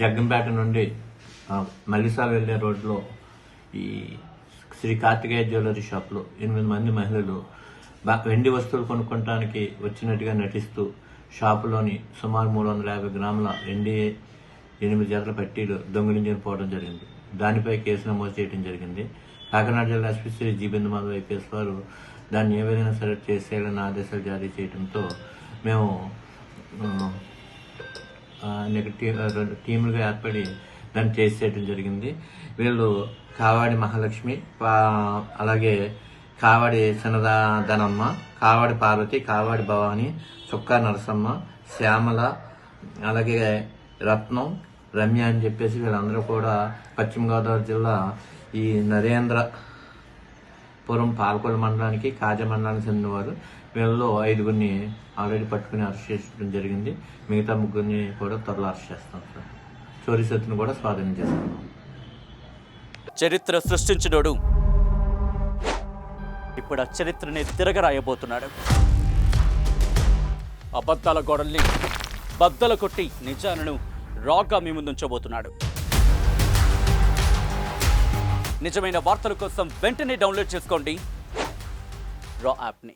జగ్గంపేట నుండి మల్లిసాల వెళ్లే రోడ్లో ఈ శ్రీ కార్తికేయ జ్యువెలరీ షాప్లో 8 మంది మహిళలు వెండి వస్తువులు కొనుక్కోవడానికి వచ్చినట్టుగా నటిస్తూ షాపులోని సుమారు 350 గ్రాముల వెండి 8 జతల పట్టీలు దొంగిలించుకుని పోవడం జరిగింది. దానిపై కేసు నమోదు చేయడం జరిగింది. కాకినాడ జిల్లా SP Shri G Bindumadhav IPS వారు దాన్ని ఏ విధంగా సరే చేసేయాలని ఆదేశాలు జారీ చేయడంతో మేము టీములుగా ఏర్పడి దాన్ని చేసేయడం జరిగింది. వీళ్ళు కావాడి మహాలక్ష్మి, అలాగే కావాడి చిన్నదనమ్మ, కావాడి పార్వతి, కావాడి భవాని, చుక్కా నరసమ్మ, శ్యామల, అలాగే రత్నం, రమ్య అని చెప్పేసి వీళ్ళందరూ కూడా పశ్చిమ గోదావరి జిల్లా ఈ నరేంద్రపురం పాలకొల్లు మండలానికి, కాజా మండలానికి చెందినవారు. వీళ్ళలో 5గురిని ఆల్రెడీ పట్టుకుని అరెస్ట్ చేయడం జరిగింది. మిగతా 3గురిని కూడా త్వరలో అరెస్ట్ చేస్తాం సార్. చోరీ సొత్తును కూడా స్వాధీనం చేసుకున్నాం. చరిత్ర సృష్టించినోడు ఇప్పుడు ఆ చరిత్రని తిరగరాయబోతున్నాడు. అబద్ధాల గోడల్ని బద్దలు కొట్టి నిజాలను రాగా మీ ముందుంచబోతున్నాడు. నిజమైన వార్తల కోసం వెంటనే డౌన్లోడ్ చేసుకోండి రా యాప్ని.